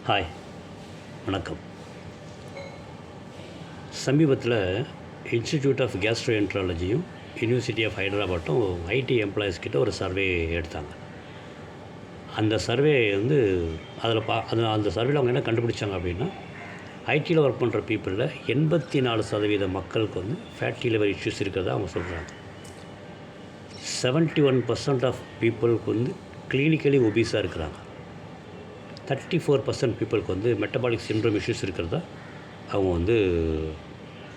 Hi, வணக்கம். சமீபத்தில் institute of கேஸ்ட்ரோஎன்ட்ராலஜியும் யூனிவர்சிட்டி ஆஃப் ஹைதராபாத்தும் ஐடி எம்ப்ளாயீஸ் கிட்ட ஒரு சர்வே எடுத்தாங்க. அந்த சர்வே வந்து அந்த சர்வேயில் அவங்க என்ன கண்டுபிடிச்சாங்க அப்படின்னா, ஐடியில் ஒர்க் பண்ணுற பீப்புளில் 84% மக்களுக்கு வந்து ஃபேட்டி லிவர் இஷ்யூஸ் இருக்கிறதா அவங்க சொல்கிறாங்க. 71% ஆஃப் பீப்புளுக்கு வந்து கிளினிக்கலி ஒபீஸாக இருக்கிறாங்க. 34% பீப்புளுக்கு வந்து மெட்டபாலிக் சிண்ட்ரோம் இஷ்யூஸ் இருக்கிறதா அவங்க வந்து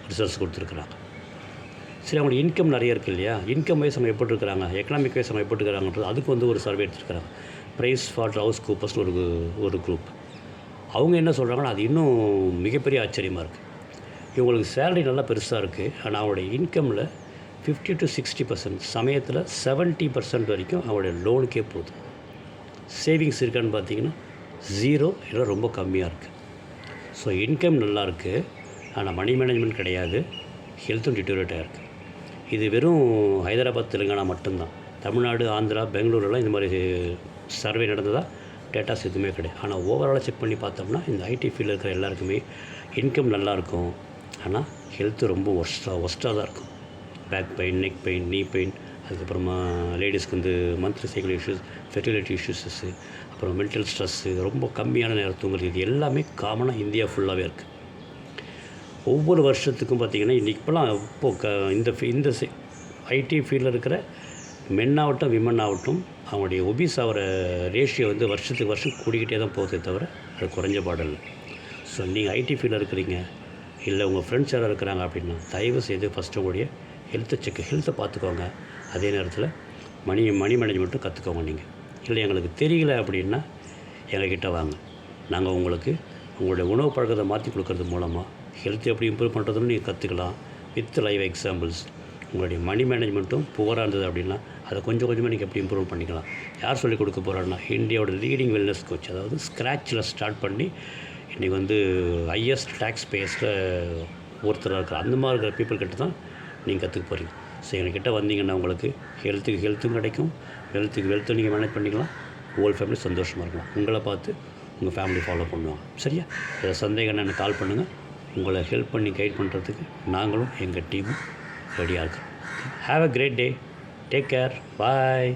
ரிசல்ட்ஸ் கொடுத்துருக்குறாங்க. சரி, அவங்களோட இன்கம் நிறைய இருக்குது இல்லையா, இன்கம் வைஸ் அவங்க எப்படி இருக்கிறாங்க, எக்கனாமிக் வைஸ் அவங்க எப்படி இருக்கிறாங்கன்றது அதுக்கு வந்து ஒரு சர்வே எடுத்துருக்கிறாங்க. ப்ரைஸ் ஃபார் ஹவுஸ் கூப்பர்ஸ்னு ஒரு குரூப். அவங்க என்ன சொல்கிறாங்கன்னா, அது இன்னும் மிகப்பெரிய ஆச்சரியமாக இருக்குது. இவங்களுக்கு சேலரி நல்லா பெருசாக இருக்குது, ஆனால் அவங்களுடைய இன்கமில் 50 to 60%, சமயத்தில் 70% வரைக்கும் அவங்களுடைய லோனுக்கே போகுது. சேவிங்ஸ் இருக்கான்னு பார்த்தீங்கன்னா 0 இல்லை ரொம்ப கம்மியாக இருக்குது. ஸோ இன்கம் நல்லாயிருக்கு, ஆனால் மணி மேனேஜ்மெண்ட் கிடையாது, ஹெல்த்தும் டிட்டோரேட் ஆகிருக்கு. இது வெறும் ஹைதராபாத், தெலுங்கானா மட்டும்தான். தமிழ்நாடு, ஆந்திரா, பெங்களூரெலாம் இந்த மாதிரி சர்வே நடந்ததா டேட்டாஸ் எதுவுமே கிடையாது. ஆனால் ஓவராலாக செக் பண்ணி பார்த்தோம்னா இந்த ஐடி ஃபீல்டில் இருக்கிற எல்லாருக்குமே இன்கம் நல்லாயிருக்கும், ஆனால் ஹெல்த்து ரொம்ப ஒஸ்ட்டாக தான் இருக்கும். பேக் பெயின், நெக் பெயின், நீ பெயின், அதுக்கப்புறமா லேடிஸ்க்கு வந்து மந்த்லி சைக்கிள் இஷ்யூஸ், ஃபெர்டிலிட்டி இஷ்யூஸஸ்ஸு, அப்புறம் மென்டல் ஸ்ட்ரெஸ்ஸு, ரொம்ப கம்மியான நேரம் தூங்குறது, இது எல்லாமே காமனாக இந்தியா ஃபுல்லாகவே இருக்குது. ஒவ்வொரு வருஷத்துக்கும் பார்த்திங்கன்னா இப்போலாம் இந்த ஐடி ஃபீல்டில் இருக்கிற மென் ஆகட்டும் விமன் ஆகட்டும், அவங்களுடைய ஒபீஸ் ஆகிற ரேஷியோ வந்து வருஷத்துக்கு வருஷம் கூடிக்கிட்டே தான் போகுதே தவிர அது குறைஞ்ச பாடல்ல. ஸோ நீங்கள் ஐடி ஃபீல்டில் இருக்கிறீங்க, இல்லை உங்கள் ஃப்ரெண்ட்ஸ் யாராவது இருக்கிறாங்க அப்படின்னா, தயவு செய்து ஃபஸ்ட்டு உங்களுடைய ஹெல்த்தை பார்த்துக்கோங்க. அதே நேரத்தில் மணி மேனேஜ்மெண்ட்டும் கற்றுக்கோங்க. நீங்கள் இல்லை எங்களுக்கு தெரியல அப்படின்னா எங்ககிட்ட வாங்க, நாங்கள் உங்களுக்கு உங்களுடைய உணவு பழக்கத்தை மாற்றி கொடுக்கறது மூலமாக ஹெல்த் எப்படி இம்ப்ரூவ் பண்ணுறதுன்னு நீங்கள் கற்றுக்கலாம். With live examples. உங்களுடைய மணி மேனேஜ்மெண்ட்டும் புவராக இருந்தது அப்படின்னா அதை கொஞ்சம் கொஞ்சமாக நீங்கள் எப்படி இம்ப்ரூவ் பண்ணிக்கலாம். யார் சொல்லிக் கொடுக்க போகிறான்னா, இந்தியாவோட லீடிங் வெல்னஸ் கோச், அதாவது ஸ்க்ராட்சில் ஸ்டார்ட் பண்ணி இன்றைக்கி வந்து ஹையஸ்ட் டேக்ஸ் பேஸில் ஒருத்தராக இருக்கிற அந்த மாதிரி இருக்கிற பீப்புள் கிட்ட தான் நீங்கள் கற்றுக்க போகிறீங்க. ஸோ எங்ககிட்ட வந்தீங்கன்னா உங்களுக்கு ஹெல்த்தும் கிடைக்கும், வெல்த்தும் நீங்கள் மேனேஜ் பண்ணிக்கலாம், ஹோல் ஃபேமிலி சந்தோஷமாக இருக்கலாம். உங்களை பார்த்து உங்கள் ஃபேமிலி ஃபாலோ பண்ணுவாங்க. சரியா? ஏதாவது சந்தேகம்னா எனக்கு கால் பண்ணுங்கள். உங்களை ஹெல்ப் பண்ணி கைட் பண்ணுறதுக்கு நாங்களும் எங்கள் டீமும் ரெடியாக இருக்கிறோம். Have a great day. Take care. Bye.